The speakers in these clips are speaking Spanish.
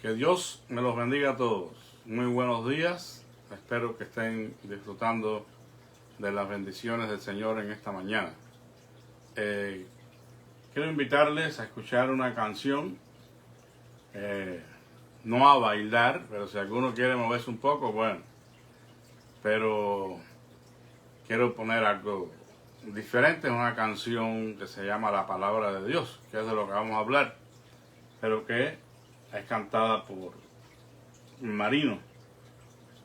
Que Dios me los bendiga a todos. Muy buenos días. Espero que estén disfrutando de las bendiciones del Señor en esta mañana. Quiero invitarles a escuchar una canción, no a bailar, pero si alguno quiere moverse un poco, bueno. Pero quiero poner algo diferente, una canción que se llama La Palabra de Dios, que es de lo que vamos a hablar, pero que es cantada por Marino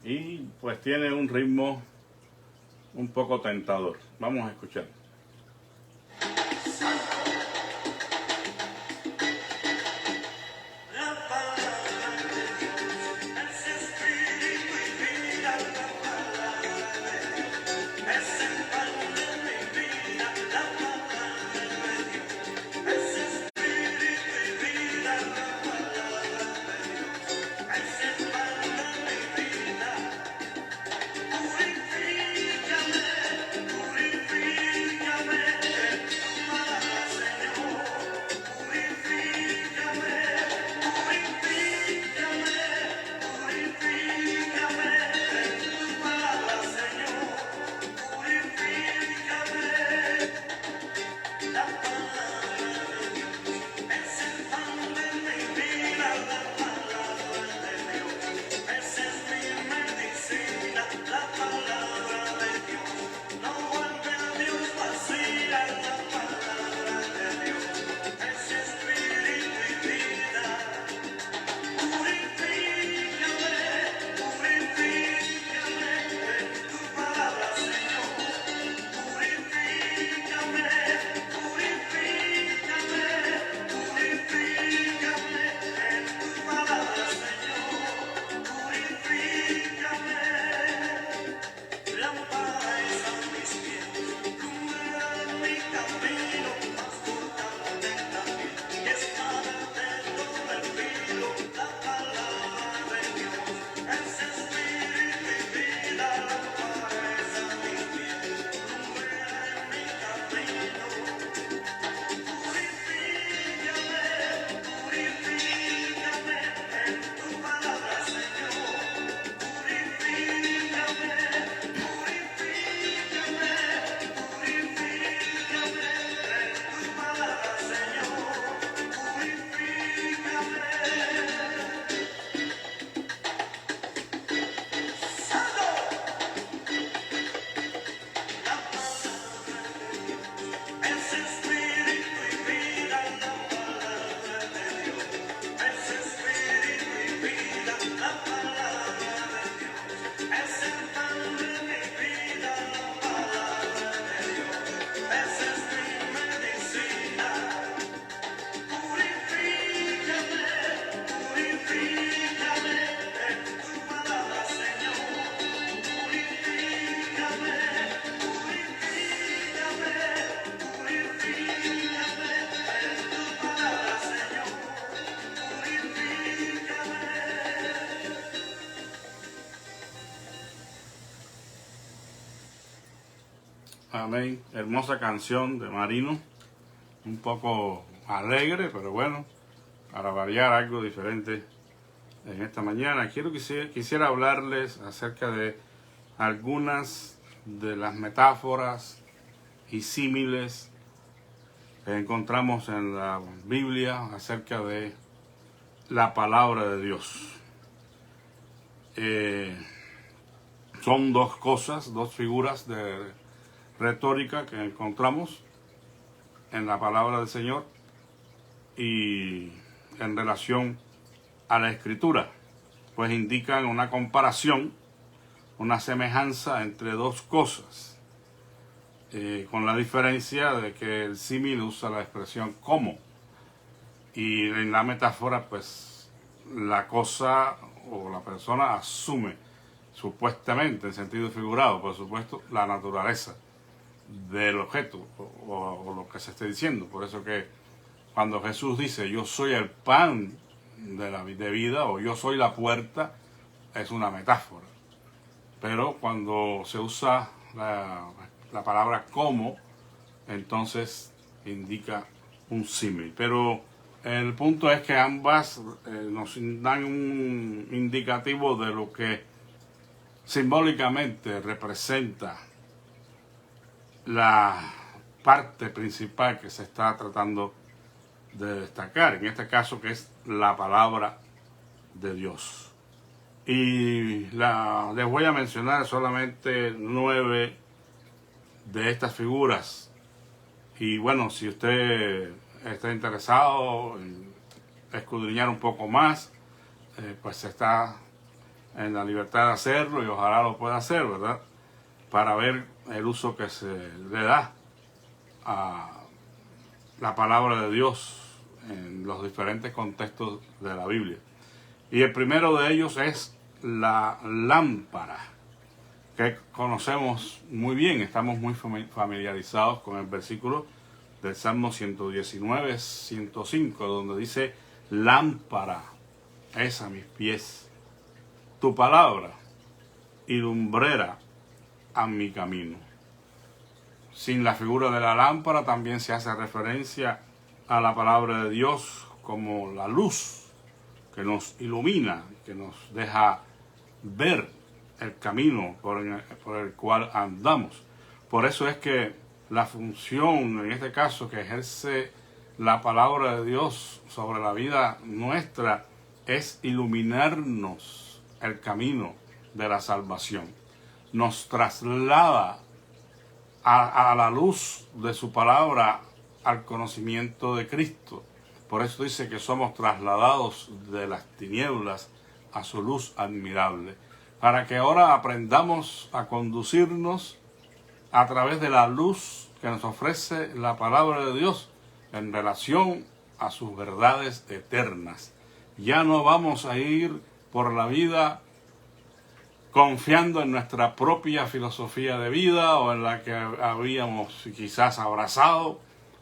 y pues tiene un ritmo un poco tentador. Vamos a escuchar. Amén. Hermosa canción de Marino, un poco alegre, pero bueno, para variar algo diferente en esta mañana. Quisiera hablarles acerca de algunas de las metáforas y símiles que encontramos en la Biblia acerca de la palabra de Dios. Son dos cosas, dos figuras de retórica que encontramos en la palabra del Señor y en relación a la Escritura, pues indican una comparación, una semejanza entre dos cosas, con la diferencia de que el símil usa la expresión como, y en la metáfora pues la cosa o la persona asume supuestamente, en sentido figurado, por supuesto, la naturaleza del objeto o lo que se esté diciendo. Por eso que cuando Jesús dice yo soy el pan de vida o yo soy la puerta, es una metáfora. Pero cuando se usa la palabra como, entonces indica un símil. Pero el punto es que ambas nos dan un indicativo de lo que simbólicamente representa la parte principal que se está tratando de destacar, en este caso, que es la palabra de Dios. Y les voy a mencionar solamente 9 de estas figuras. Y bueno, si usted está interesado en escudriñar un poco más, pues está en la libertad de hacerlo y ojalá lo pueda hacer, ¿verdad? Para ver el uso que se le da a la palabra de Dios en los diferentes contextos de la Biblia. Y el primero de ellos es la lámpara, que conocemos muy bien, estamos muy familiarizados con el versículo del Salmo 119, 105, donde dice: lámpara es a mis pies tu palabra y lumbrera a mi camino. Sin la figura de la lámpara también se hace referencia a la palabra de Dios como la luz que nos ilumina, que nos deja ver el camino por el cual andamos. Por eso es que la función, en este caso, que ejerce la palabra de Dios sobre la vida nuestra es iluminarnos el camino de la salvación. Nos traslada a la luz de su palabra al conocimiento de Cristo. Por eso dice que somos trasladados de las tinieblas a su luz admirable, para que ahora aprendamos a conducirnos a través de la luz que nos ofrece la palabra de Dios en relación a sus verdades eternas. Ya no vamos a ir por la vida confiando en nuestra propia filosofía de vida o en la que habíamos quizás abrazado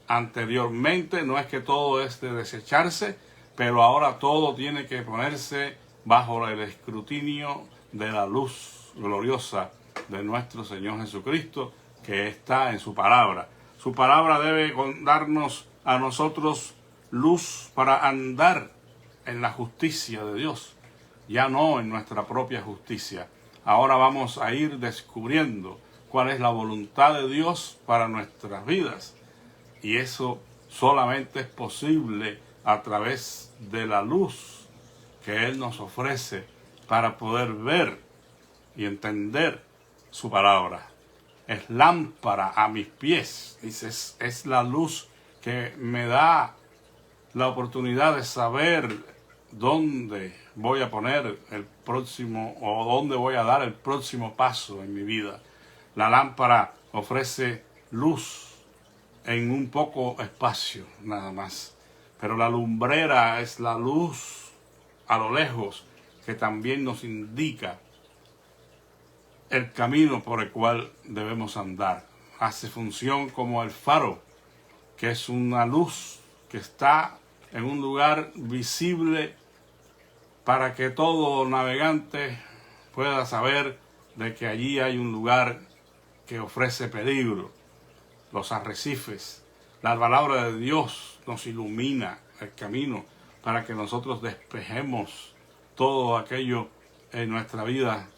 anteriormente. No es que todo es de desecharse, pero ahora todo tiene que ponerse bajo el escrutinio de la luz gloriosa de nuestro Señor Jesucristo, que está en su palabra. Su palabra debe darnos a nosotros luz para andar en la justicia de Dios, ya no en nuestra propia justicia. Ahora vamos a ir descubriendo cuál es la voluntad de Dios para nuestras vidas. Y eso solamente es posible a través de la luz que Él nos ofrece para poder ver y entender su palabra. Es lámpara a mis pies. Dice, es la luz que me da la oportunidad de saber dónde voy a poner el próximo o dónde voy a dar el próximo paso en mi vida. La lámpara ofrece luz en un poco espacio nada más, pero la lumbrera es la luz a lo lejos que también nos indica el camino por el cual debemos andar. Hace función como el faro, que es una luz que está en un lugar visible para que todo navegante pueda saber de que allí hay un lugar que ofrece peligro. Los arrecifes, la palabra de Dios nos ilumina el camino para que nosotros despejemos todo aquello en nuestra vida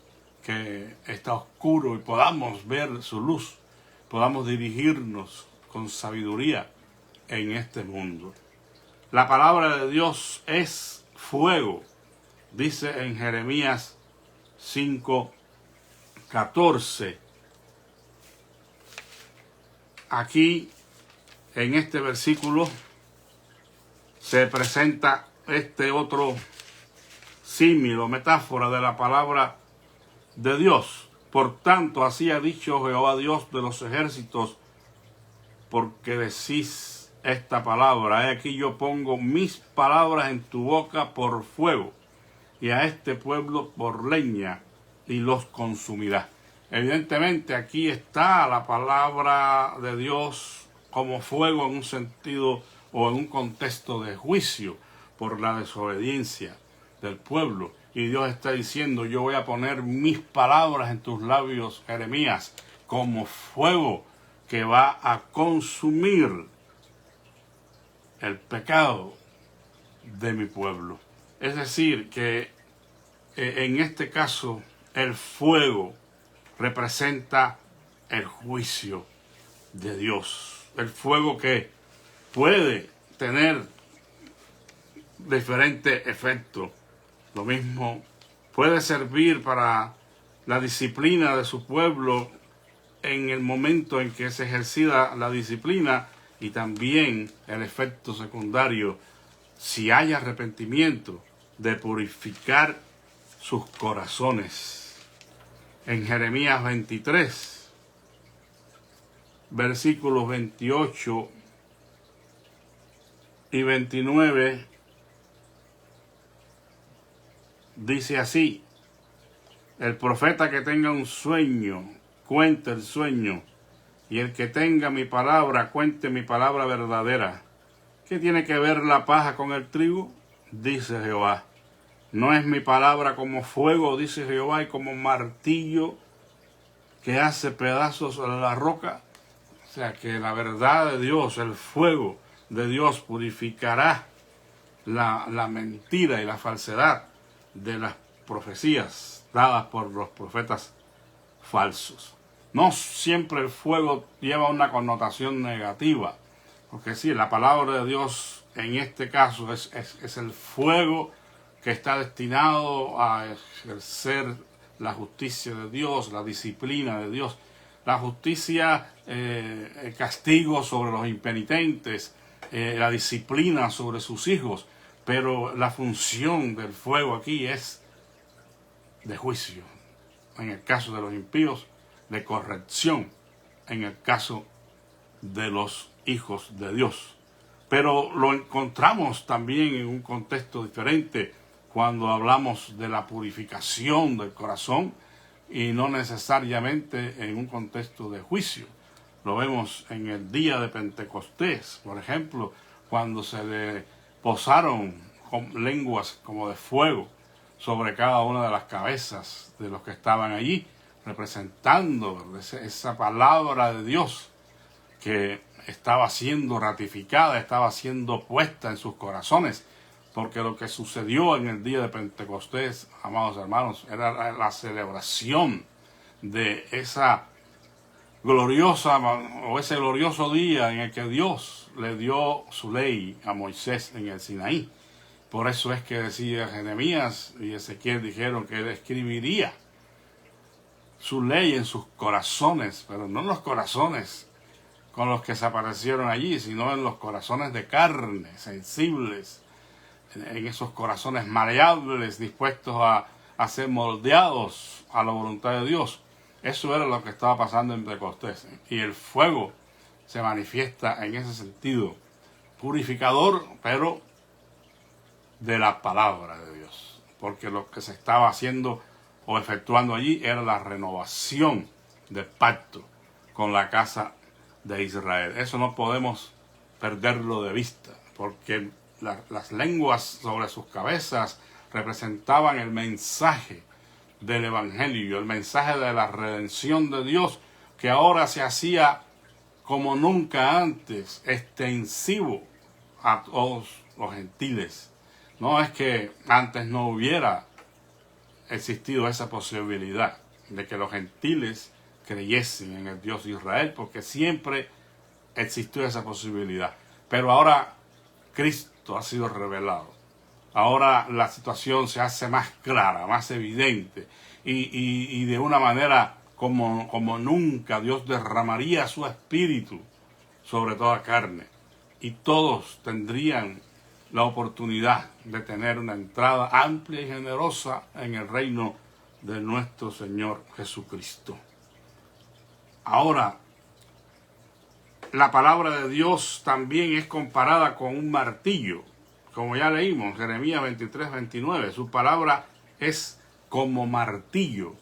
que está oscuro y podamos ver su luz, podamos dirigirnos con sabiduría en este mundo. La palabra de Dios es fuego, dice en Jeremías 5:14. Aquí, en este versículo, se presenta este otro símil o metáfora de la palabra de Dios. Por tanto, así ha dicho Jehová Dios de los ejércitos, porque decís esta palabra: he aquí yo pongo mis palabras en tu boca por fuego, y a este pueblo por leña, y los consumirá. Evidentemente aquí está la palabra de Dios como fuego en un sentido o en un contexto de juicio por la desobediencia del pueblo. Y Dios está diciendo: yo voy a poner mis palabras en tus labios, Jeremías, como fuego que va a consumir el pecado de mi pueblo. Es decir, que en este caso el fuego representa el juicio de Dios. El fuego que puede tener diferentes efectos. Lo mismo puede servir para la disciplina de su pueblo en el momento en que se ejercita la disciplina, y también el efecto secundario, si hay arrepentimiento, de purificar sus corazones. En Jeremías 23, versículos 28 y 29, dice así: el profeta que tenga un sueño, cuente el sueño, y el que tenga mi palabra, cuente mi palabra verdadera. ¿Qué tiene que ver la paja con el trigo? Dice Jehová. ¿No es mi palabra como fuego, dice Jehová, y como martillo que hace pedazos a la roca? O sea que la verdad de Dios, el fuego de Dios purificará la mentira y la falsedad de las profecías dadas por los profetas falsos. No siempre el fuego lleva una connotación negativa, porque sí, la palabra de Dios en este caso es el fuego que está destinado a ejercer la justicia de Dios, la disciplina de Dios, la justicia, el castigo sobre los impenitentes, la disciplina sobre sus hijos, pero la función del fuego aquí es de juicio, en el caso de los impíos, de corrección, en el caso de los hijos de Dios. Pero lo encontramos también en un contexto diferente cuando hablamos de la purificación del corazón, y no necesariamente en un contexto de juicio. Lo vemos en el día de Pentecostés, por ejemplo, cuando se le posaron lenguas como de fuego sobre cada una de las cabezas de los que estaban allí, representando esa palabra de Dios que estaba siendo ratificada, estaba siendo puesta en sus corazones, porque lo que sucedió en el día de Pentecostés, amados hermanos, era la celebración de esa gloriosa o ese glorioso día en el que Dios le dio su ley a Moisés en el Sinaí. Por eso es que decía Jeremías y Ezequiel dijeron que él escribiría su ley en sus corazones, pero no en los corazones con los que se aparecieron allí, sino en los corazones de carne, sensibles, en esos corazones maleables, dispuestos a ser moldeados a la voluntad de Dios. Eso era lo que estaba pasando en Pentecostés. Y el fuego se manifiesta en ese sentido, purificador, pero de la palabra de Dios. Porque lo que se estaba haciendo o efectuando allí era la renovación del pacto con la casa de Israel. Eso no podemos perderlo de vista, porque las lenguas sobre sus cabezas representaban el mensaje del Evangelio, el mensaje de la redención de Dios, que ahora se hacía como nunca antes, extensivo a todos los gentiles. No es que antes no hubiera existido esa posibilidad de que los gentiles creyesen en el Dios de Israel, porque siempre existió esa posibilidad. Pero ahora Cristo ha sido revelado. Ahora la situación se hace más clara, más evidente, y de una manera como nunca Dios derramaría su espíritu sobre toda carne, y todos tendrían la oportunidad de tener una entrada amplia y generosa en el reino de nuestro Señor Jesucristo. Ahora, la palabra de Dios también es comparada con un martillo. Como ya leímos, Jeremías 23, 29, su palabra es como martillo.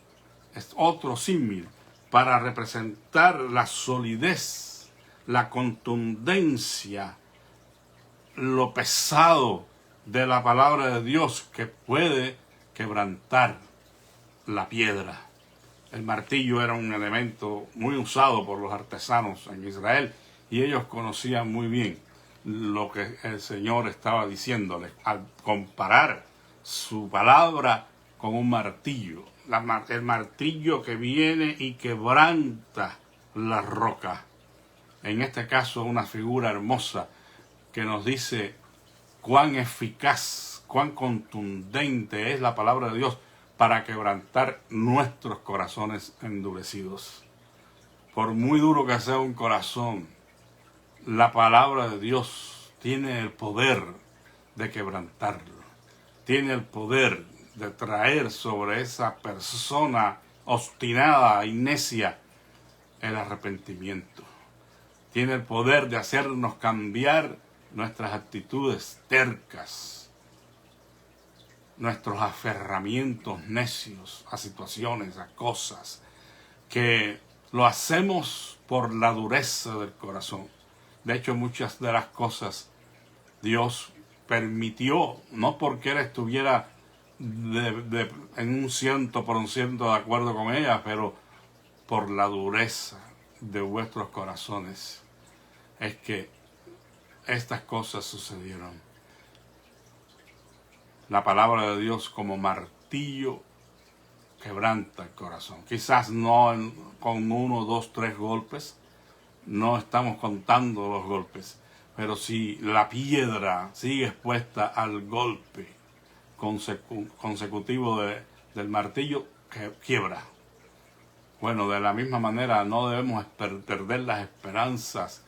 Es otro símil para representar la solidez, la contundencia, lo pesado de la palabra de Dios, que puede quebrantar la piedra. El martillo era un elemento muy usado por los artesanos en Israel, y ellos conocían muy bien lo que el Señor estaba diciéndole al comparar su palabra con un martillo. El martillo que viene y quebranta la roca. En este caso, una figura hermosa que nos dice cuán eficaz, cuán contundente es la palabra de Dios para quebrantar nuestros corazones endurecidos. Por muy duro que sea un corazón, la palabra de Dios tiene el poder de quebrantarlo. Tiene el poder de traer sobre esa persona obstinada y necia el arrepentimiento. Tiene el poder de hacernos cambiar nuestras actitudes tercas, nuestros aferramientos necios a situaciones, a cosas, que lo hacemos por la dureza del corazón. De hecho, muchas de las cosas Dios permitió, no porque Él estuviera en un 100% de acuerdo con ellas, pero por la dureza de vuestros corazones es que estas cosas sucedieron. La palabra de Dios como martillo quebranta el corazón. Quizás no con 1, 2, 3 golpes, no estamos contando los golpes, pero si la piedra sigue expuesta al golpe consecutivo del martillo, que quiebra. Bueno, de la misma manera no debemos perder las esperanzas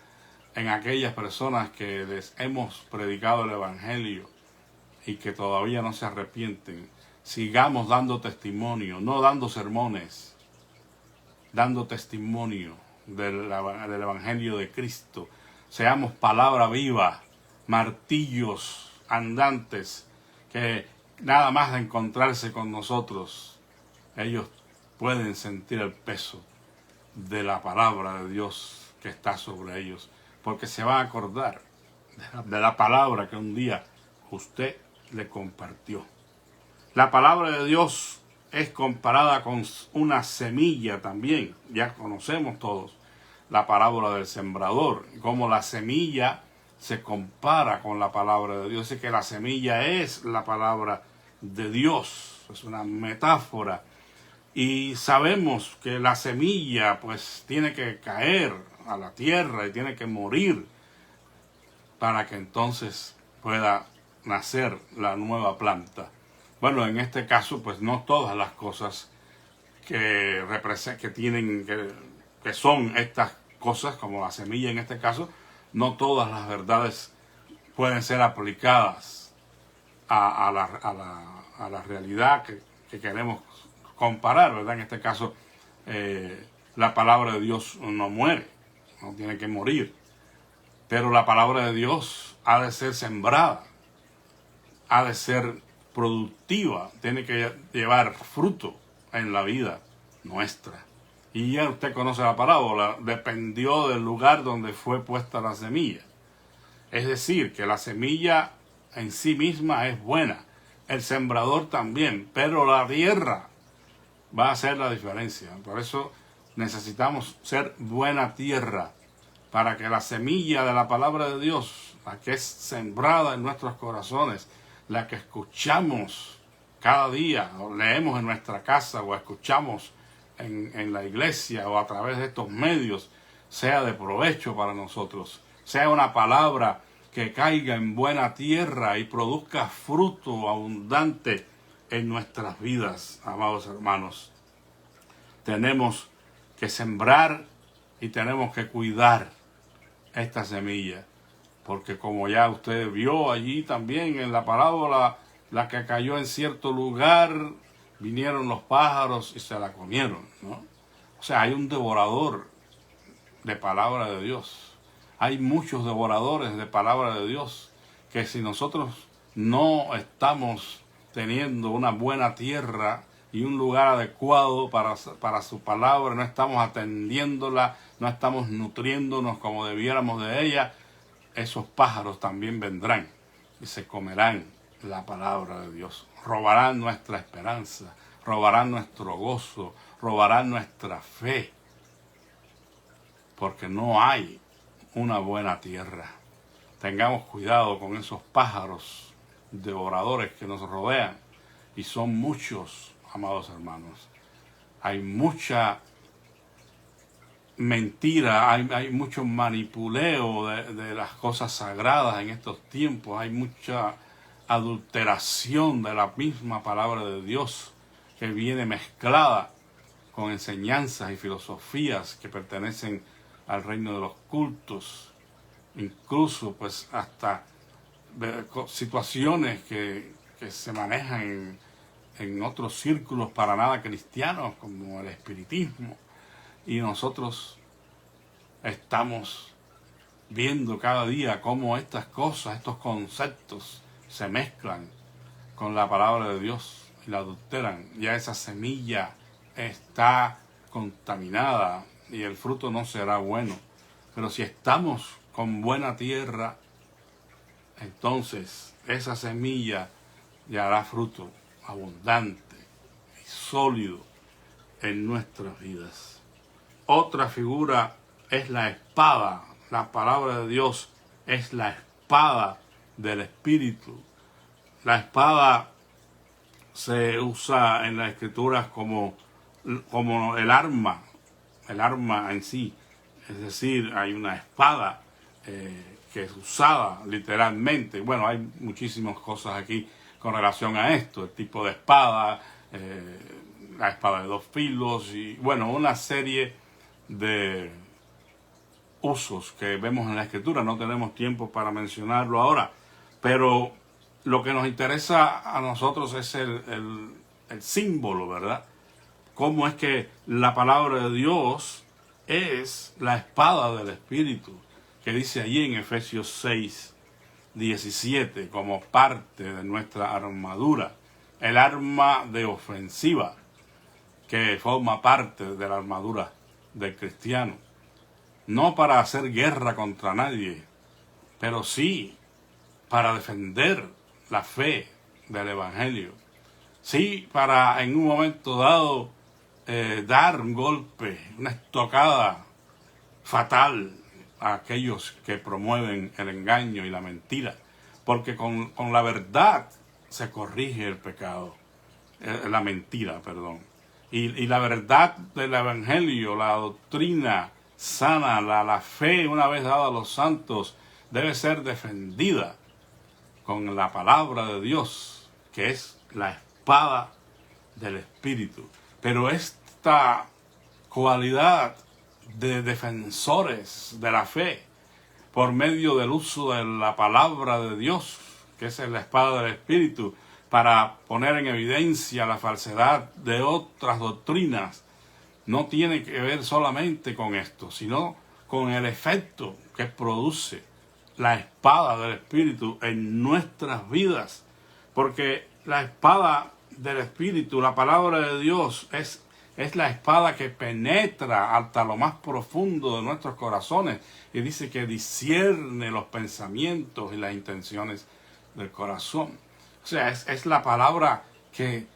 en aquellas personas que les hemos predicado el Evangelio y que todavía no se arrepienten. Sigamos dando testimonio, no dando sermones, dando testimonio del Evangelio de Cristo. Seamos palabra viva, martillos andantes, que nada más de encontrarse con nosotros, ellos pueden sentir el peso de la palabra de Dios que está sobre ellos, porque se van a acordar de la palabra que un día usted le compartió. La palabra de Dios es comparada con una semilla también. Ya conocemos todos la parábola del sembrador, cómo la semilla se compara con la palabra de Dios. Es que la semilla es la palabra de Dios, es una metáfora. Y sabemos que la semilla pues tiene que caer a la tierra y tiene que morir para que entonces pueda nacer la nueva planta. Bueno, en este caso pues no todas las cosas que son estas cosas, como la semilla en este caso, no todas las verdades pueden ser aplicadas a la realidad que queremos comparar, ¿verdad? En este caso, la palabra de Dios no muere, no tiene que morir, pero la palabra de Dios ha de ser sembrada, ha de ser productiva, tiene que llevar fruto en la vida nuestra. Y ya usted conoce la parábola, dependió del lugar donde fue puesta la semilla. Es decir, que la semilla en sí misma es buena, el sembrador también, pero la tierra va a hacer la diferencia. Por eso necesitamos ser buena tierra, para que la semilla de la palabra de Dios, la que es sembrada en nuestros corazones, la que escuchamos cada día, o leemos en nuestra casa, o escuchamos en la iglesia, o a través de estos medios, sea de provecho para nosotros, sea una palabra que caiga en buena tierra y produzca fruto abundante en nuestras vidas, amados hermanos. Tenemos que sembrar y tenemos que cuidar esta semilla, porque como ya usted vio allí también en la parábola, la que cayó en cierto lugar, vinieron los pájaros y se la comieron, ¿no? O sea, hay un devorador de palabra de Dios. Hay muchos devoradores de palabra de Dios que si nosotros no estamos teniendo una buena tierra y un lugar adecuado para su palabra, no estamos atendiéndola, no estamos nutriéndonos como debiéramos de ella, esos pájaros también vendrán y se comerán la palabra de Dios. Robarán nuestra esperanza, robarán nuestro gozo, robarán nuestra fe, porque no hay una buena tierra. tengamos cuidado con esos pájaros devoradores que nos rodean, y son muchos, amados hermanos. Hay mucha mentira, hay mucho manipuleo de las cosas sagradas en estos tiempos, hay mucha adulteración de la misma palabra de Dios que viene mezclada con enseñanzas y filosofías que pertenecen al reino de los cultos, incluso pues hasta situaciones que se manejan en otros círculos para nada cristianos, como el espiritismo, y nosotros estamos viendo cada día cómo estas cosas, estos conceptos se mezclan con la palabra de Dios y la adulteran. Ya esa semilla está contaminada y el fruto no será bueno. Pero si estamos con buena tierra, entonces esa semilla ya hará fruto abundante y sólido en nuestras vidas. Otra figura es la espada. La palabra de Dios es la espada del Espíritu. La espada se usa en las Escrituras como el arma en sí. Es decir, hay una espada que es usada literalmente. Bueno, hay muchísimas cosas aquí con relación a esto, el tipo de espada, la espada de 2 filos y bueno, una serie de usos que vemos en la Escritura. No tenemos tiempo para mencionarlo ahora, pero lo que nos interesa a nosotros es el símbolo, ¿verdad? Cómo es que la palabra de Dios es la espada del Espíritu, que dice allí en Efesios 6:17, como parte de nuestra armadura, el arma de ofensiva, que forma parte de la armadura del cristiano. No para hacer guerra contra nadie, pero sí para defender la fe del Evangelio. Sí, para en un momento dado dar un golpe, una estocada fatal a aquellos que promueven el engaño y la mentira. Porque con la verdad se corrige el pecado, la mentira, perdón. Y la verdad del Evangelio, la doctrina sana, la fe una vez dada a los santos, debe ser defendida con la palabra de Dios, que es la espada del Espíritu. Pero esta cualidad de defensores de la fe, por medio del uso de la palabra de Dios, que es la espada del Espíritu, para poner en evidencia la falsedad de otras doctrinas, no tiene que ver solamente con esto, sino con el efecto que produce la espada del Espíritu en nuestras vidas. Porque la espada del Espíritu, la palabra de Dios, es la espada que penetra hasta lo más profundo de nuestros corazones y dice que discierne los pensamientos y las intenciones del corazón. O sea, es la palabra que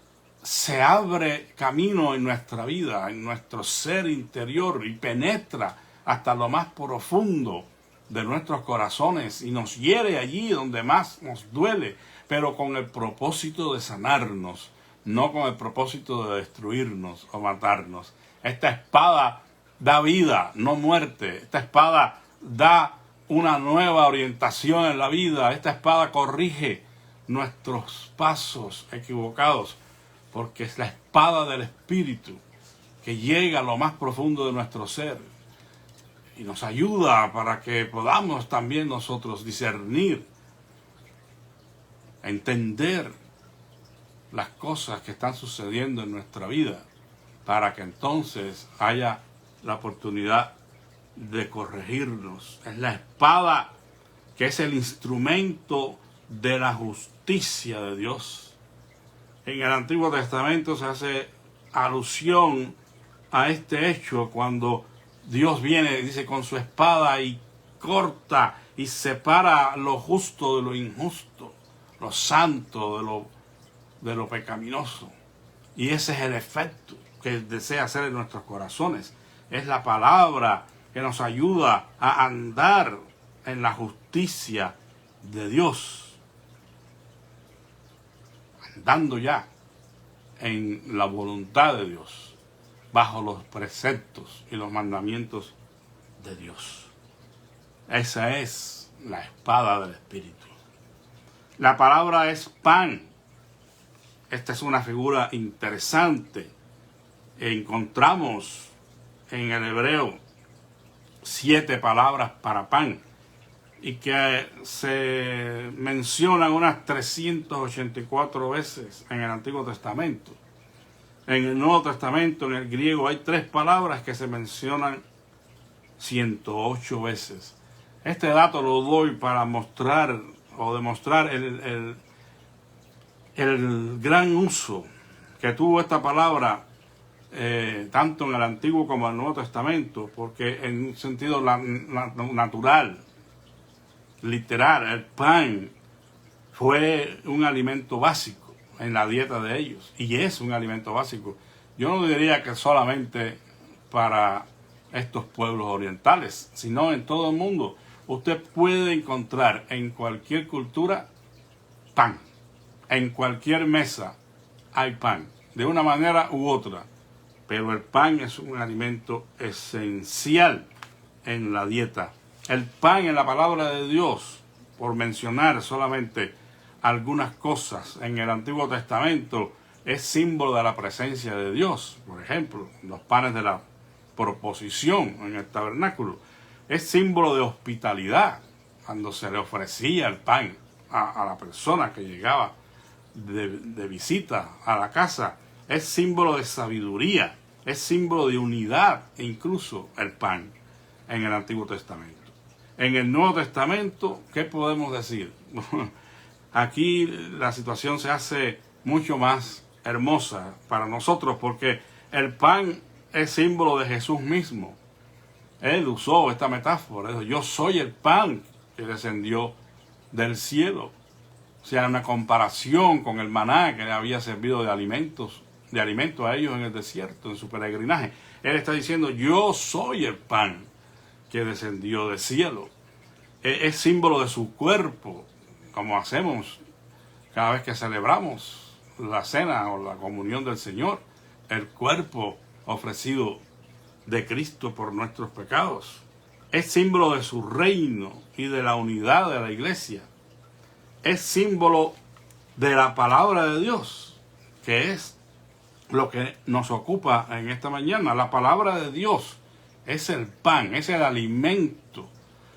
se abre camino en nuestra vida, en nuestro ser interior y penetra hasta lo más profundo de nuestros corazones y nos hiere allí donde más nos duele, pero con el propósito de sanarnos, no con el propósito de destruirnos o matarnos. Esta espada da vida, no muerte. Esta espada da una nueva orientación en la vida. Esta espada corrige nuestros pasos equivocados, porque es la espada del Espíritu que llega a lo más profundo de nuestro ser y nos ayuda para que podamos también nosotros discernir, entender las cosas que están sucediendo en nuestra vida, para que entonces haya la oportunidad de corregirnos. Es la espada que es el instrumento de la justicia de Dios. En el Antiguo Testamento se hace alusión a este hecho cuando Dios viene, dice, con su espada y corta y separa lo justo de lo injusto, lo santo de lo pecaminoso. Y ese es el efecto que desea hacer en nuestros corazones. Es la palabra que nos ayuda a andar en la justicia justicia de Dios, andando ya en la voluntad de Dios, bajo los preceptos y los mandamientos de Dios. Esa es la espada del Espíritu. La palabra es pan. Esta es una figura interesante. Encontramos en el hebreo 7 palabras para pan y que se mencionan unas 384 veces en el Antiguo Testamento. En el Nuevo Testamento, en el griego, hay 3 palabras que se mencionan 108 veces. Este dato lo doy para mostrar o demostrar el gran uso que tuvo esta palabra tanto en el Antiguo como en el Nuevo Testamento, porque en un sentido natural, literal, el pan fue un alimento básico en la dieta de ellos, y es un alimento básico. Yo no diría que solamente para estos pueblos orientales, sino en todo el mundo. Usted puede encontrar en cualquier cultura pan. En cualquier mesa hay pan, de una manera u otra. Pero el pan es un alimento esencial en la dieta. El pan en la palabra de Dios, por mencionar solamente algunas cosas en el Antiguo Testamento, es símbolo de la presencia de Dios. Por ejemplo, los panes de la proposición en el tabernáculo. Es símbolo de hospitalidad, cuando se le ofrecía el pan a la persona que llegaba de visita a la casa. Es símbolo de sabiduría, es símbolo de unidad, incluso el pan en el Antiguo Testamento. En el Nuevo Testamento, ¿qué podemos decir? Aquí la situación se hace mucho más hermosa para nosotros, porque el pan es símbolo de Jesús mismo. Él usó esta metáfora, dijo, yo soy el pan que descendió del cielo. O sea, una comparación con el maná que le había servido de alimento a ellos en el desierto, en su peregrinaje. Él está diciendo, yo soy el pan que descendió del cielo. Es símbolo de su cuerpo, como hacemos cada vez que celebramos la cena o la comunión del Señor, el cuerpo ofrecido de Cristo por nuestros pecados. Es símbolo de su reino y de la unidad de la iglesia. Es símbolo de la palabra de Dios, que es lo que nos ocupa en esta mañana. La palabra de Dios es el pan, es el alimento,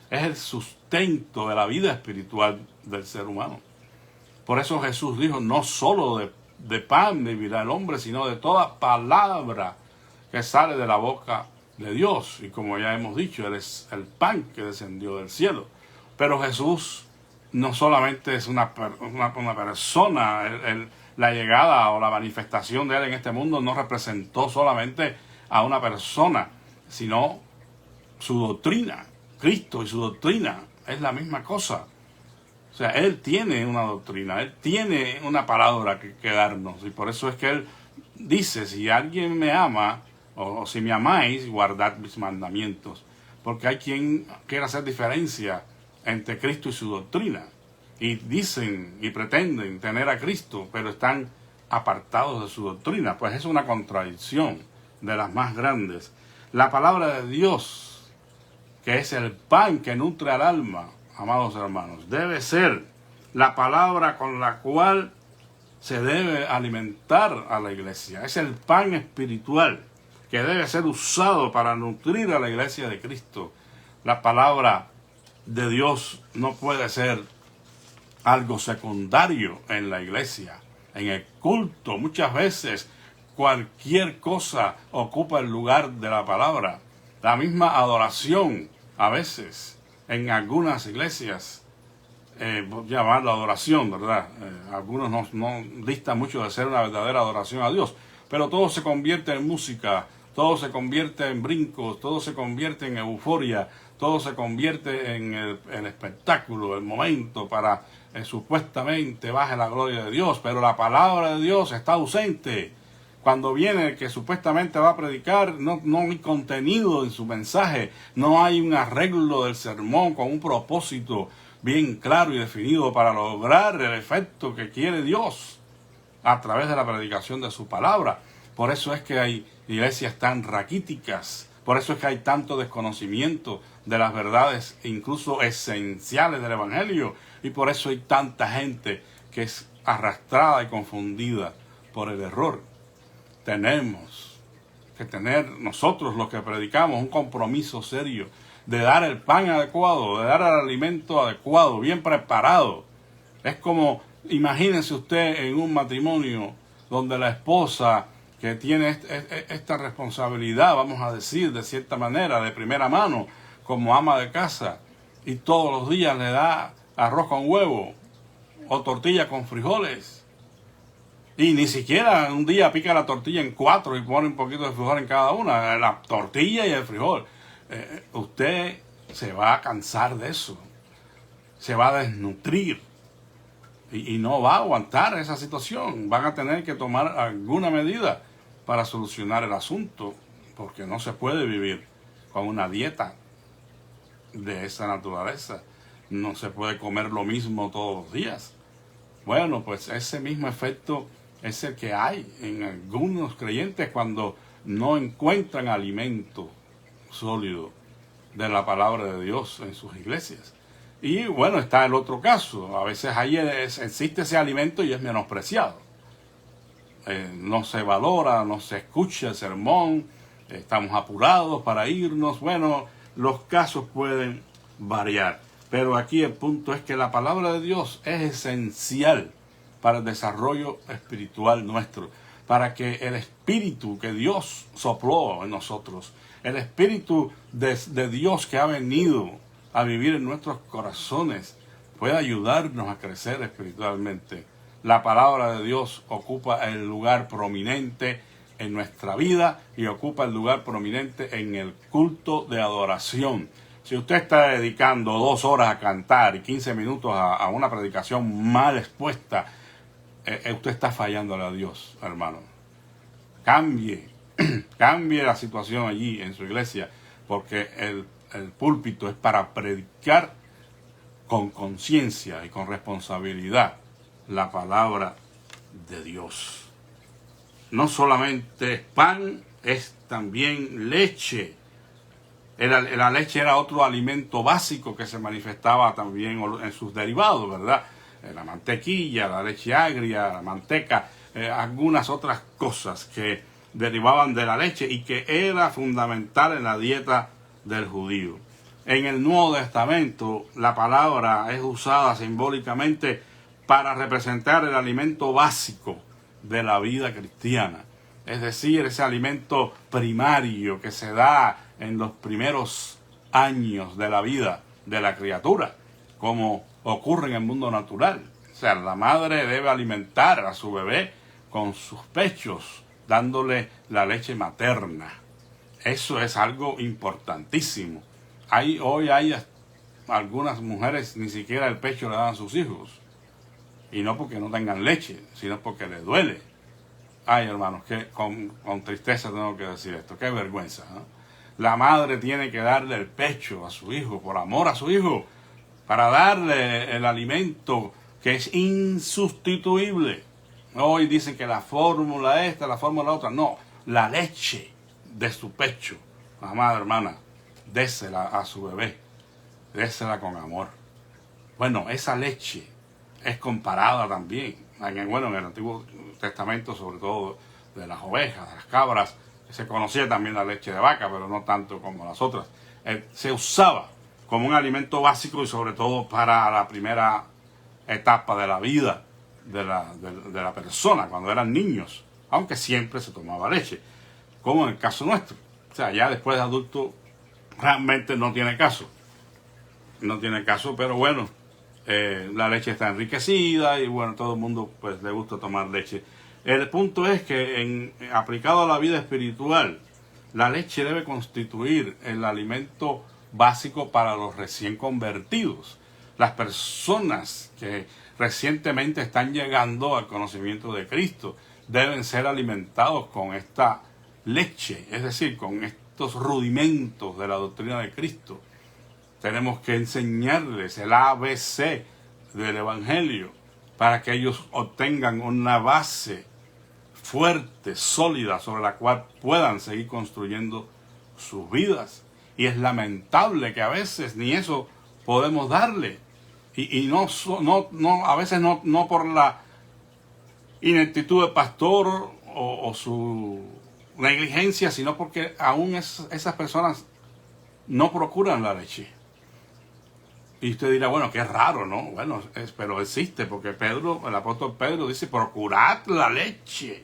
es el sustento de la vida espiritual del ser humano. Por eso Jesús dijo, no solo de pan vivirá el hombre, sino de toda palabra que sale de la boca de Dios. Y como ya hemos dicho, Él es el pan que descendió del cielo. Pero Jesús no solamente es una persona, la llegada o la manifestación de Él en este mundo no representó solamente a una persona, sino su doctrina. Cristo y su doctrina es la misma cosa. O sea, Él tiene una doctrina, Él tiene una palabra que darnos. Y por eso es que Él dice, si alguien me ama, o si me amáis, guardad mis mandamientos. Porque hay quien quiere hacer diferencia entre Cristo y su doctrina. Y dicen y pretenden tener a Cristo, pero están apartados de su doctrina. Pues es una contradicción de las más grandes. La palabra de Dios, que es el pan que nutre al alma, amados hermanos, debe ser la palabra con la cual se debe alimentar a la iglesia. Es el pan espiritual que debe ser usado para nutrir a la iglesia de Cristo. La palabra de Dios no puede ser algo secundario en la iglesia, en el culto. Muchas veces cualquier cosa ocupa el lugar de la palabra. La misma adoración, a veces, en algunas iglesias, llamarla adoración, ¿verdad? Algunos no distan mucho de ser una verdadera adoración a Dios, pero todo se convierte en música, todo se convierte en brincos, todo se convierte en euforia, todo se convierte en el espectáculo, el momento para supuestamente baje la gloria de Dios, pero la palabra de Dios está ausente. Cuando viene el que supuestamente va a predicar, no hay contenido en su mensaje, no hay un arreglo del sermón con un propósito, bien claro y definido para lograr el efecto que quiere Dios a través de la predicación de su palabra. Por eso es que hay iglesias tan raquíticas, por eso es que hay tanto desconocimiento de las verdades incluso esenciales del Evangelio, y por eso hay tanta gente que es arrastrada y confundida por el error. Tenemos que tener nosotros los que predicamos un compromiso serio de dar el pan adecuado, de dar el alimento adecuado, bien preparado. Es como, imagínense usted en un matrimonio donde la esposa que tiene esta responsabilidad, vamos a decir, de cierta manera, de primera mano, como ama de casa, y todos los días le da arroz con huevo o tortilla con frijoles, y ni siquiera un día pica la tortilla en 4 y pone un poquito de frijol en cada una, la tortilla y el frijol. Usted se va a cansar de eso, se va a desnutrir y no va a aguantar esa situación. Van a tener que tomar alguna medida para solucionar el asunto, porque no se puede vivir con una dieta de esa naturaleza. No se puede comer lo mismo todos los días. Bueno, pues ese mismo efecto es el que hay en algunos creyentes cuando no encuentran alimento sólido de la palabra de Dios en sus iglesias. Y bueno, está el otro caso. A veces ahí existe ese alimento y es menospreciado. No se valora, no se escucha el sermón, estamos apurados para irnos. Bueno, los casos pueden variar, pero aquí el punto es que la palabra de Dios es esencial para el desarrollo espiritual nuestro, para que el espíritu que Dios sopló en nosotros, el espíritu de Dios que ha venido a vivir en nuestros corazones, pueda ayudarnos a crecer espiritualmente. La palabra de Dios ocupa el lugar prominente en nuestra vida y ocupa el lugar prominente en el culto de adoración. Si usted está dedicando 2 horas a cantar y 15 minutos a una predicación mal expuesta, usted está fallándole a Dios, hermano. Cambie la situación allí en su iglesia, porque el púlpito es para predicar con conciencia y con responsabilidad la palabra de Dios. No solamente es pan, es también leche. La leche era otro alimento básico que se manifestaba también en sus derivados, ¿verdad? La mantequilla, la leche agria, la manteca, algunas otras cosas que derivaban de la leche y que era fundamental en la dieta del judío. En el Nuevo Testamento la palabra es usada simbólicamente para representar el alimento básico de la vida cristiana, es decir, ese alimento primario que se da en los primeros años de la vida de la criatura, como ocurre en el mundo natural. O sea, la madre debe alimentar a su bebé con sus pechos, dándole la leche materna. Eso es algo importantísimo. Hoy hay algunas mujeres ni siquiera el pecho le dan a sus hijos. Y no porque no tengan leche, sino porque les duele. Ay, hermanos, que con tristeza tengo que decir esto. Qué vergüenza, ¿no? La madre tiene que darle el pecho a su hijo, por amor a su hijo, para darle el alimento que es insustituible. Hoy dicen que la fórmula esta, la fórmula otra. No, la leche de su pecho. Amada hermana, désela a su bebé. Désela con amor. Bueno, esa leche es comparada también, en el Antiguo Testamento, sobre todo de las ovejas, de las cabras. Se conocía también la leche de vaca, pero no tanto como las otras. Se usaba como un alimento básico y sobre todo para la primera etapa de la vida de la persona, cuando eran niños, aunque siempre se tomaba leche, como en el caso nuestro. O sea, ya después de adulto realmente no tiene caso. No tiene caso, pero bueno, la leche está enriquecida y bueno, todo el mundo pues le gusta tomar leche. El punto es que aplicado a la vida espiritual, la leche debe constituir el alimento básico para los recién convertidos. Las personas que recientemente están llegando al conocimiento de Cristo deben ser alimentados con esta leche, es decir, con estos rudimentos de la doctrina de Cristo. Tenemos que enseñarles el ABC del Evangelio para que ellos obtengan una base fuerte, sólida, sobre la cual puedan seguir construyendo sus vidas. Y es lamentable que a veces ni eso podemos darle. Y a veces no por la ineptitud del pastor o su negligencia, sino porque aún esas personas no procuran la leche. Y usted dirá, bueno, qué raro, ¿no? Bueno, pero existe, porque el apóstol Pedro dice, procurad la leche.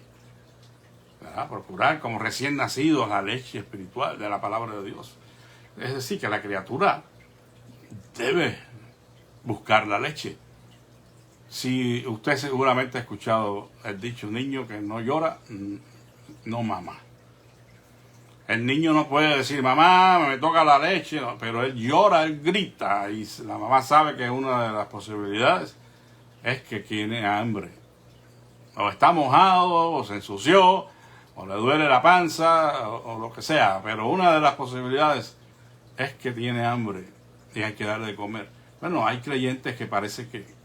¿Verdad? Procurar como recién nacidos la leche espiritual de la palabra de Dios. Es decir, que la criatura debe buscar la leche. Si usted seguramente ha escuchado el dicho, niño que no llora, no mama. El niño no puede decir, mamá, me toca la leche, no, pero él llora, él grita, y la mamá sabe que una de las posibilidades es que tiene hambre. O está mojado, o se ensució, o le duele la panza, o lo que sea, pero una de las posibilidades es que tiene hambre y hay que darle de comer. Bueno, hay creyentes que parece que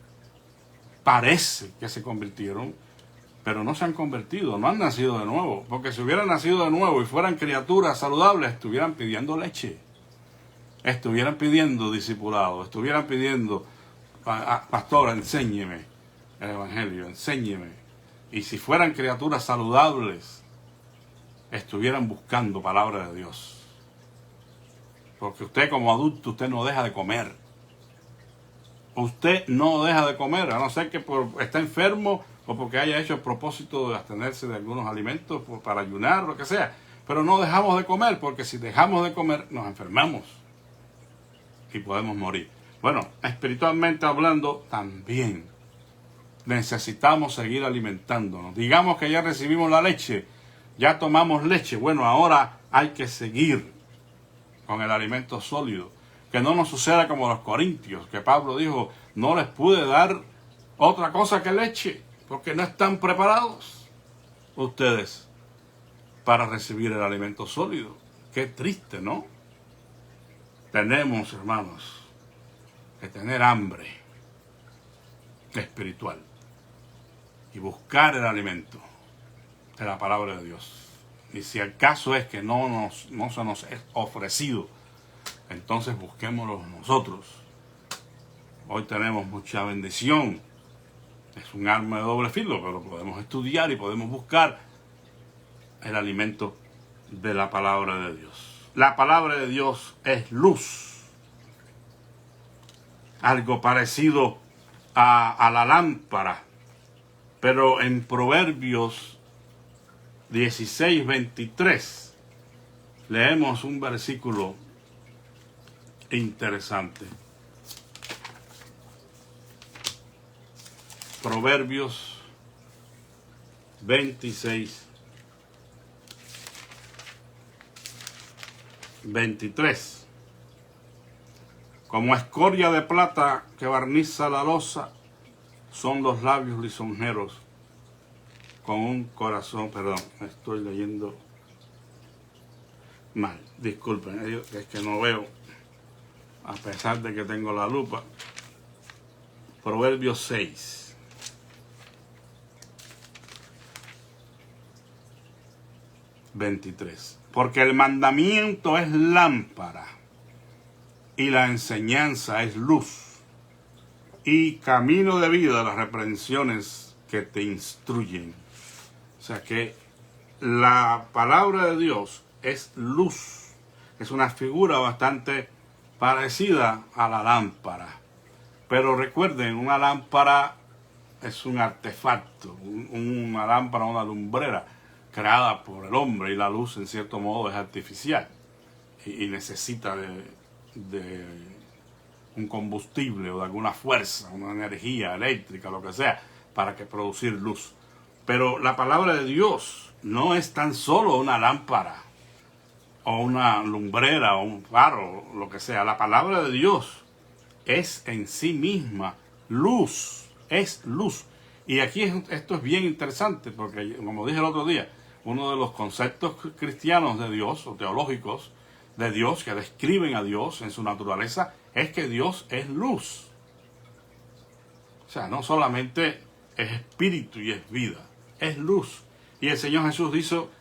se convirtieron, pero no se han convertido, no han nacido de nuevo, porque si hubieran nacido de nuevo y fueran criaturas saludables, estuvieran pidiendo leche, estuvieran pidiendo discipulado, estuvieran pidiendo, pastor, enséñeme el Evangelio, enséñeme. Y si fueran criaturas saludables, estuvieran buscando palabra de Dios. Porque usted como adulto, usted no deja de comer. Usted no deja de comer, a no ser que está enfermo o porque haya hecho el propósito de abstenerse de algunos alimentos para ayunar, lo que sea. Pero no dejamos de comer, porque si dejamos de comer, nos enfermamos y podemos morir. Bueno, espiritualmente hablando, también necesitamos seguir alimentándonos. Digamos que ya recibimos la leche, ya tomamos leche. Bueno, ahora hay que seguir con el alimento sólido. Que no nos suceda como los corintios, que Pablo dijo, no les pude dar otra cosa que leche, porque no están preparados ustedes para recibir el alimento sólido. Qué triste, ¿no? Tenemos, hermanos, que tener hambre espiritual y buscar el alimento de la palabra de Dios. Y si el caso es que no se nos es ofrecido, entonces busquémoslo nosotros. Hoy tenemos mucha bendición. Es un arma de doble filo, pero podemos estudiar y podemos buscar el alimento de la palabra de Dios. La palabra de Dios es luz. Algo parecido a la lámpara. Pero en Proverbios 16:23 leemos un versículo interesante. Proverbios 26:23. Como escoria de plata que barniza la loza, son los labios lisonjeros con un corazón, perdón, estoy leyendo mal, disculpen, es que no veo, a pesar de que tengo la lupa. Proverbios 6:23. Porque el mandamiento es lámpara y la enseñanza es luz y camino de vida las reprensiones que te instruyen. O sea que la palabra de Dios es luz. Es una figura bastante parecida a la lámpara. Pero recuerden, una lámpara es un artefacto, una lámpara, una lumbrera creada por el hombre, y la luz en cierto modo es artificial y necesita de un combustible o de alguna fuerza, una energía eléctrica, lo que sea, para que producir luz. Pero la palabra de Dios no es tan solo una lámpara o una lumbrera o un faro, lo que sea. La palabra de Dios es en sí misma luz, es luz. Y aquí esto es bien interesante, porque como dije el otro día, uno de los conceptos cristianos de Dios o teológicos de Dios que describen a Dios en su naturaleza es que Dios es luz. O sea, no solamente es espíritu y es vida, es luz. Y el Señor Jesús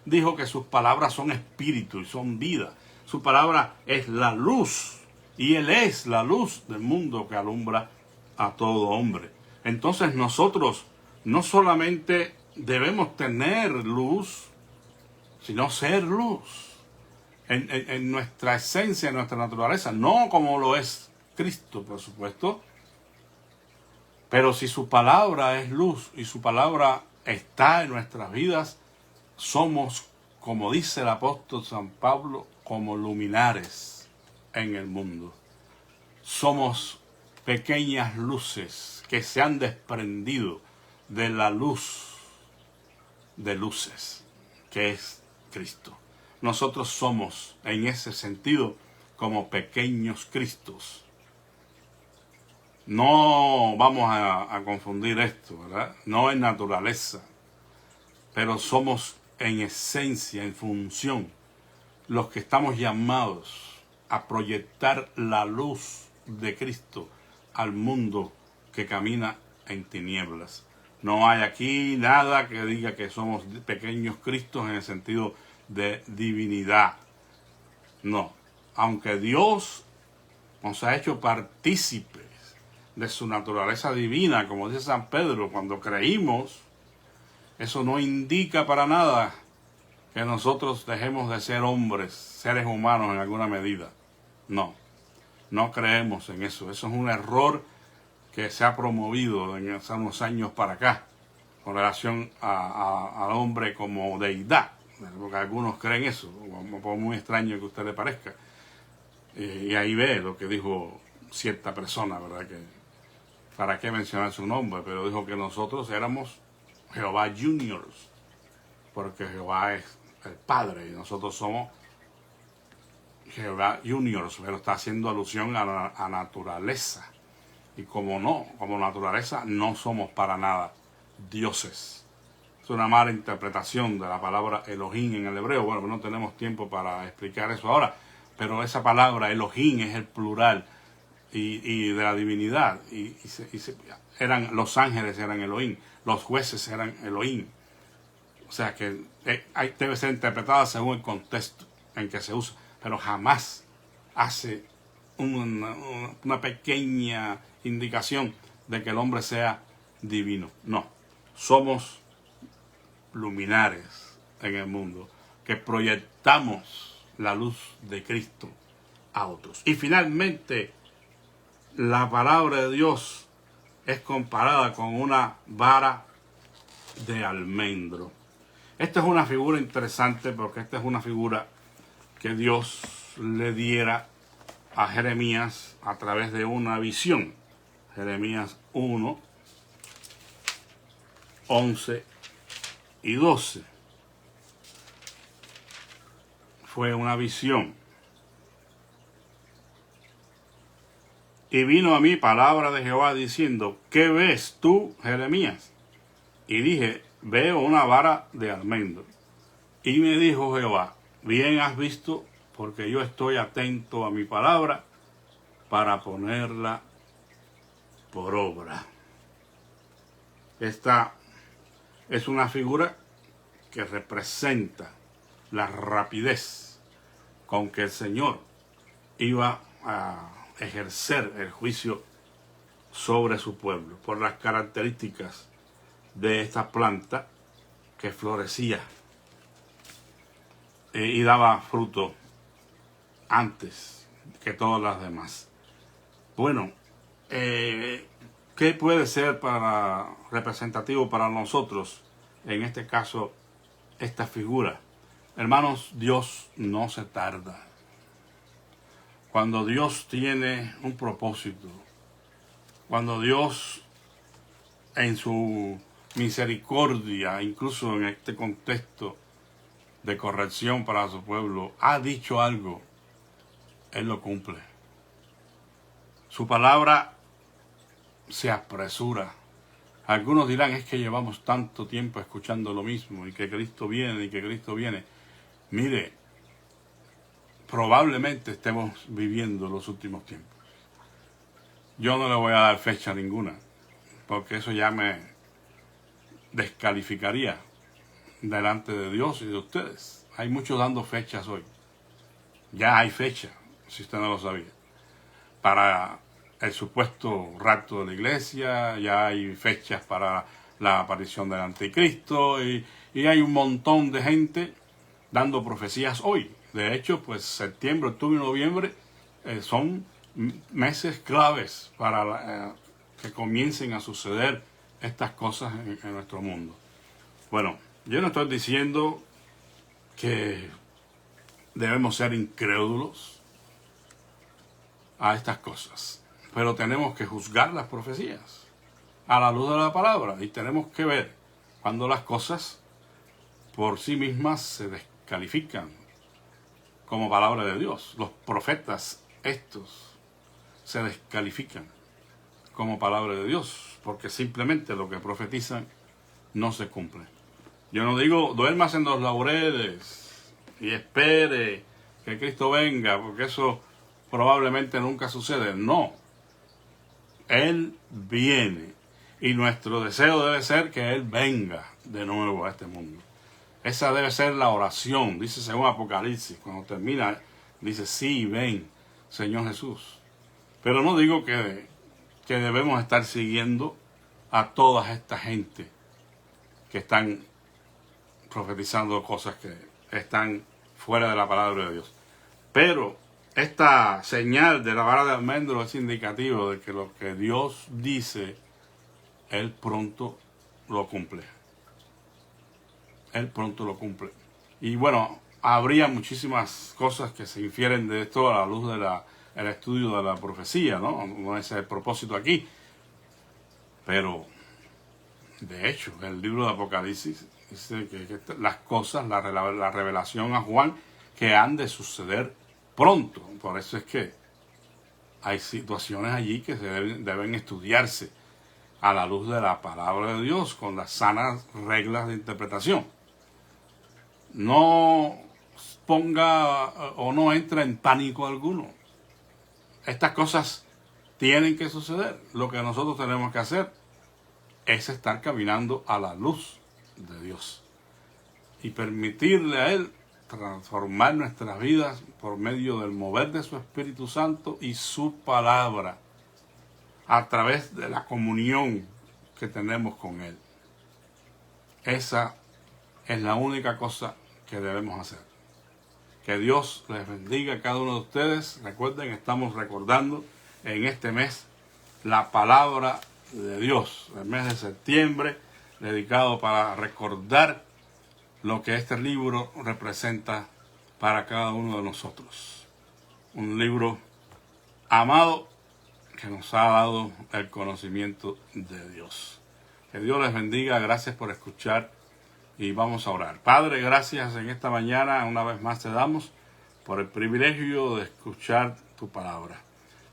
dijo que sus palabras son espíritu y son vida. Su palabra es la luz y Él es la luz del mundo que alumbra a todo hombre. Entonces nosotros no solamente debemos tener luz, sino ser luz en nuestra esencia, en nuestra naturaleza, no como lo es Cristo, por supuesto, pero si su palabra es luz y su palabra está en nuestras vidas, somos, como dice el apóstol San Pablo, como luminares en el mundo. Somos pequeñas luces que se han desprendido de la luz de luces, que es Cristo. Nosotros somos, en ese sentido, como pequeños Cristos. No vamos a confundir esto, ¿verdad? No en naturaleza, pero somos en esencia, en función, los que estamos llamados a proyectar la luz de Cristo al mundo que camina en tinieblas. No hay aquí nada que diga que somos pequeños Cristos en el sentido de divinidad. No, aunque Dios nos ha hecho partícipes de su naturaleza divina, como dice San Pedro, cuando creímos, eso no indica para nada que nosotros dejemos de ser hombres, seres humanos en alguna medida. No, no creemos en eso. Eso es un error que se ha promovido en hace unos años para acá, con relación al hombre como deidad, porque algunos creen eso, por muy extraño que a usted le parezca. Y ahí ve lo que dijo cierta persona, ¿verdad? Que para qué mencionar su nombre, pero dijo que nosotros éramos Jehová Juniors, porque Jehová es el Padre y nosotros somos Jehová Juniors, pero está haciendo alusión a la naturaleza. Y como naturaleza no somos para nada dioses. Es una mala interpretación de la palabra Elohim en el hebreo. Bueno, no tenemos tiempo para explicar eso ahora, pero esa palabra Elohim es el plural y de la divinidad. Eran los ángeles, eran Elohim, los jueces eran Elohim. O sea que debe ser interpretada según el contexto en que se usa, pero jamás hace una pequeña indicación de que el hombre sea divino. No, somos luminares en el mundo, que proyectamos la luz de Cristo a otros. Y finalmente, la palabra de Dios es comparada con una vara de almendro. Esta es una figura interesante porque esta es una figura que Dios le diera a Jeremías a través de una visión. Jeremías 1, 11 y 12. Fue una visión. Y vino a mí palabra de Jehová diciendo, ¿qué ves tú, Jeremías? Y dije, veo una vara de almendro. Y me dijo Jehová, bien has visto, porque yo estoy atento a mi palabra para ponerla por obra. Esta es una figura que representa la rapidez con que el Señor iba a ejercer el juicio sobre su pueblo, por las características de esta planta que florecía y daba fruto antes que todas las demás. Bueno, ¿qué puede ser representativo para nosotros, en este caso, esta figura? Hermanos, Dios no se tarda. Cuando Dios tiene un propósito, cuando Dios en su misericordia, incluso en este contexto de corrección para su pueblo, ha dicho algo, Él lo cumple. Su palabra se apresura. Algunos dirán, es que llevamos tanto tiempo escuchando lo mismo, y que Cristo viene, y que Cristo viene. Mire, probablemente estemos viviendo los últimos tiempos. yo no le voy a dar fecha ninguna, porque eso ya me descalificaría delante de Dios y de ustedes. Hay muchos dando fechas hoy. Ya hay fecha, si usted no lo sabía, para el supuesto rapto de la iglesia. Ya hay fechas para la aparición del anticristo, y hay un montón de gente dando profecías hoy. De hecho, pues septiembre, octubre y noviembre son meses claves para que comiencen a suceder estas cosas en nuestro mundo. Bueno, yo no estoy diciendo que debemos ser incrédulos a estas cosas, pero tenemos que juzgar las profecías a la luz de la palabra, y tenemos que ver cuando las cosas por sí mismas se descalifican como palabra de Dios. Los profetas estos se descalifican como palabra de Dios, porque simplemente lo que profetizan no se cumple. Yo no digo duermas en los laureles y espere que Cristo venga, porque eso probablemente nunca sucede. No, Él viene, y nuestro deseo debe ser que Él venga de nuevo a este mundo. Esa debe ser la oración, dice según Apocalipsis. Cuando termina, dice, sí, ven, Señor Jesús. Pero no digo que debemos estar siguiendo a toda esta gente que están profetizando cosas que están fuera de la palabra de Dios. Pero esta señal de la vara de almendro es indicativo de que lo que Dios dice, Él pronto lo cumple. Él pronto lo cumple. Y bueno, habría muchísimas cosas que se infieren de esto a la luz del estudio de la profecía, ¿no? No es el propósito aquí. Pero, de hecho, el libro de Apocalipsis dice que las cosas, la revelación a Juan, que han de suceder pronto. Por eso es que hay situaciones allí que deben estudiarse a la luz de la palabra de Dios, con las sanas reglas de interpretación. No ponga o no entra en pánico alguno. Estas cosas tienen que suceder. Lo que nosotros tenemos que hacer es estar caminando a la luz de Dios y permitirle a Él transformar nuestras vidas por medio del mover de su Espíritu Santo y su palabra, a través de la comunión que tenemos con Él. Esa es la única cosa que debemos hacer. Que Dios les bendiga a cada uno de ustedes. Recuerden, estamos recordando en este mes la palabra de Dios, el mes de septiembre, dedicado para recordar lo que este libro representa para cada uno de nosotros. Un libro amado que nos ha dado el conocimiento de Dios. Que Dios les bendiga. Gracias por escuchar y vamos a orar. Padre, gracias en esta mañana. Una vez más te damos por el privilegio de escuchar tu palabra.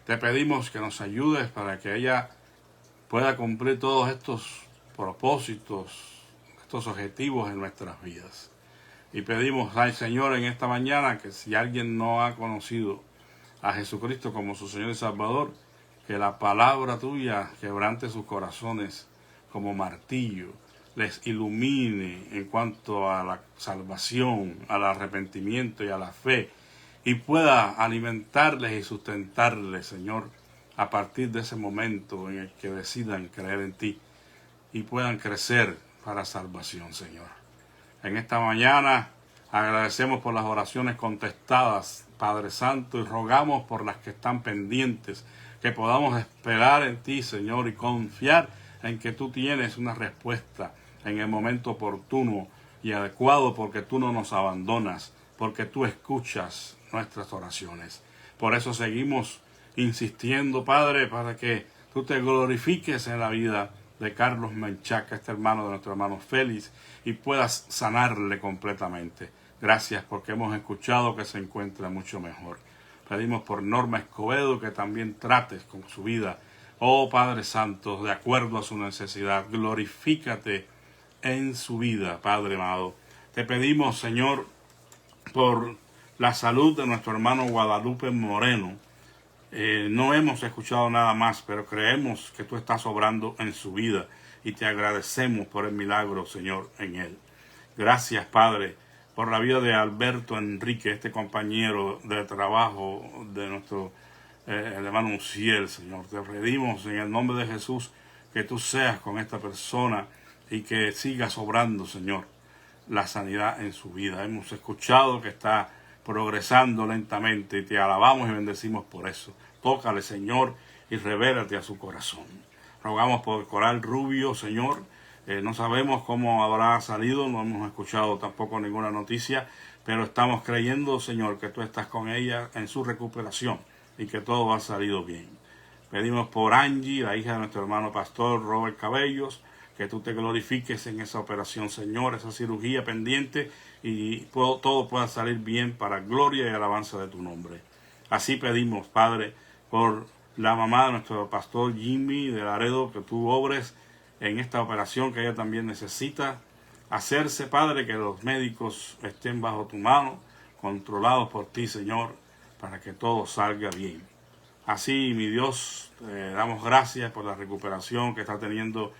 Te pedimos que nos ayudes para que ella pueda cumplir todos estos propósitos, estos objetivos en nuestras vidas. Y pedimos al Señor en esta mañana que si alguien no ha conocido a Jesucristo como su Señor y Salvador, que la palabra tuya quebrante sus corazones como martillo, les ilumine en cuanto a la salvación, al arrepentimiento y a la fe, y pueda alimentarles y sustentarles, Señor, a partir de ese momento en el que decidan creer en ti y puedan crecer para salvación, Señor. En esta mañana agradecemos por las oraciones contestadas, Padre Santo, y rogamos por las que están pendientes, que podamos esperar en ti, Señor, y confiar en que tú tienes una respuesta en el momento oportuno y adecuado, porque tú no nos abandonas, porque tú escuchas nuestras oraciones. Por eso seguimos insistiendo, Padre, para que tú te glorifiques en la vida de Carlos Menchaca, este hermano de nuestro hermano Félix, y puedas sanarle completamente. Gracias, porque hemos escuchado que se encuentra mucho mejor. Pedimos por Norma Escobedo que también trates con su vida. Oh Padre Santo, de acuerdo a su necesidad, glorifícate en su vida, Padre amado. Te pedimos, Señor, por la salud de nuestro hermano Guadalupe Moreno, No hemos escuchado nada más, pero creemos que tú estás obrando en su vida y te agradecemos por el milagro, Señor, en él. Gracias, Padre, por la vida de Alberto Enrique, este compañero de trabajo de nuestro el hermano Unciel, Señor. Te pedimos en el nombre de Jesús que tú seas con esta persona y que sigas obrando, Señor, la sanidad en su vida. Hemos escuchado que está progresando lentamente y te alabamos y bendecimos por eso. Tócale, Señor, y revélate a su corazón. Rogamos por Coral Rubio, Señor. No sabemos cómo habrá salido, no hemos escuchado tampoco ninguna noticia, pero estamos creyendo, Señor, que tú estás con ella en su recuperación y que todo ha salido bien. Pedimos por Angie, la hija de nuestro hermano pastor Robert Cabellos, que tú te glorifiques en esa operación, Señor, esa cirugía pendiente, y todo pueda salir bien para gloria y alabanza de tu nombre. Así pedimos, Padre, por la mamá de nuestro pastor Jimmy de Laredo, que tú obres en esta operación que ella también necesita hacerse, Padre, que los médicos estén bajo tu mano, controlados por ti, Señor, para que todo salga bien. Así, mi Dios, te damos gracias por la recuperación que está teniendo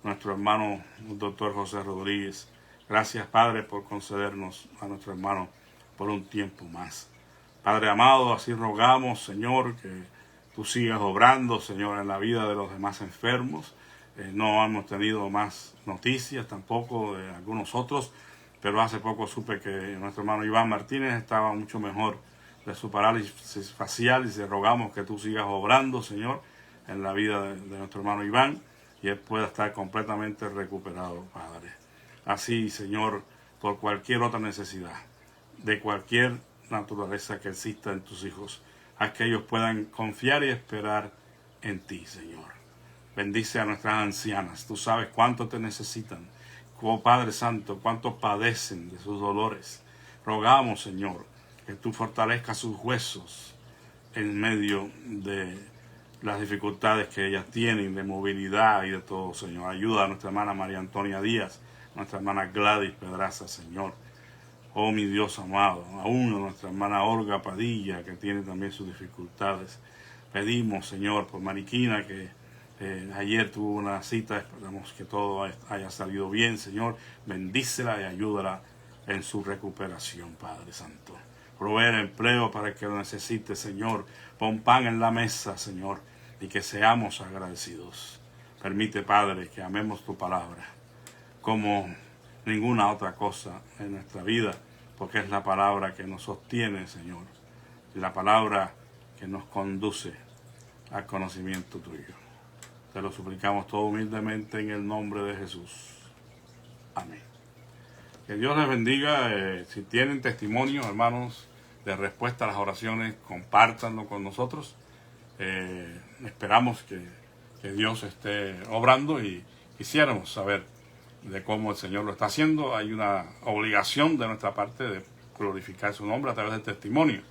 nuestro hermano doctor José Rodríguez. Gracias, Padre, por concedernos a nuestro hermano por un tiempo más. Padre amado, así rogamos, Señor, que tú sigas obrando, Señor, en la vida de los demás enfermos. No hemos tenido más noticias tampoco de algunos otros, pero hace poco supe que nuestro hermano Iván Martínez estaba mucho mejor de su parálisis facial y te rogamos que tú sigas obrando, Señor, en la vida de nuestro hermano Iván y él pueda estar completamente recuperado, Padre. Así, Señor, por cualquier otra necesidad, de cualquier naturaleza que exista en tus hijos, a que ellos puedan confiar y esperar en ti, Señor. Bendice a nuestras ancianas. Tú sabes cuánto te necesitan. Oh Padre Santo, cuánto padecen de sus dolores. Rogamos, Señor, que tú fortalezcas sus huesos en medio de las dificultades que ellas tienen de movilidad y de todo, Señor. Ayuda a nuestra hermana María Antonia Díaz, nuestra hermana Gladys Pedraza, Señor. Oh mi Dios amado, aún a nuestra hermana Olga Padilla, que tiene también sus dificultades. Pedimos, Señor, por Mariquina, que ayer tuvo una cita, esperamos que todo haya salido bien, Señor. Bendícela y ayúdala en su recuperación, Padre Santo. Proveer empleo para el que lo necesite, Señor. Pon pan en la mesa, Señor, y que seamos agradecidos. Permite, Padre, que amemos tu palabra como ninguna otra cosa en nuestra vida, porque es la palabra que nos sostiene, Señor, y la palabra que nos conduce al conocimiento tuyo. Te lo suplicamos todo humildemente en el nombre de Jesús. Amén. Que Dios les bendiga. Si tienen testimonio, hermanos, de respuesta a las oraciones, compártanlo con nosotros. Esperamos que Dios esté obrando y quisiéramos saber de cómo el Señor lo está haciendo. Hay una obligación de nuestra parte de glorificar su nombre a través del testimonio.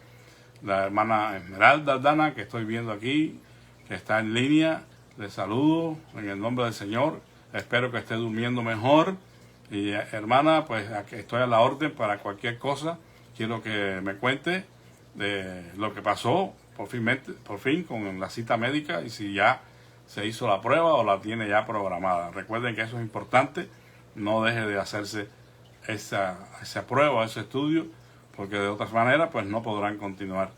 La hermana Esmeralda Aldana, que estoy viendo aquí, que está en línea, les saludo en el nombre del Señor. Espero que esté durmiendo mejor. Y hermana, pues aquí estoy a la orden para cualquier cosa. Quiero que me cuente de lo que pasó por fin con la cita médica y si ya se hizo la prueba o la tiene ya programada. Recuerden que eso es importante. No deje de hacerse esa prueba, ese estudio, porque de otras maneras pues no podrán continuar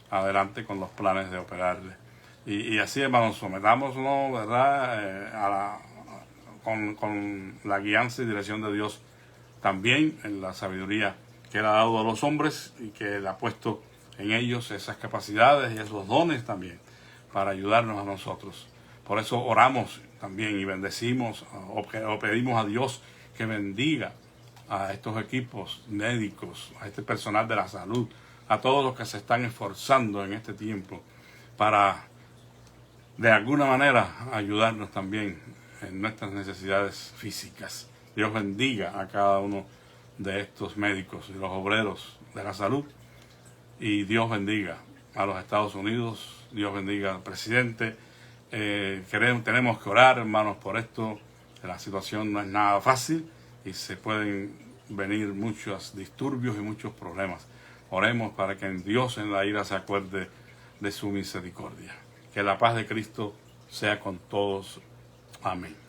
adelante con los planes de operarle. Y así, hermanos, sometámonos, ¿verdad? Con la guianza y dirección de Dios también en la sabiduría que Él ha dado a los hombres y que Él ha puesto en ellos esas capacidades y esos dones también para ayudarnos a nosotros. Por eso oramos también y bendecimos o pedimos a Dios que bendiga a estos equipos médicos, a este personal de la salud, a todos los que se están esforzando en este tiempo para de alguna manera ayudarnos también en nuestras necesidades físicas. Dios bendiga a cada uno de estos médicos y los obreros de la salud. Y Dios bendiga a los Estados Unidos. Dios bendiga al presidente. Tenemos que orar, hermanos, por esto. La situación no es nada fácil y se pueden venir muchos disturbios y muchos problemas. Oremos para que Dios en la ira se acuerde de su misericordia. Que la paz de Cristo sea con todos. Amén.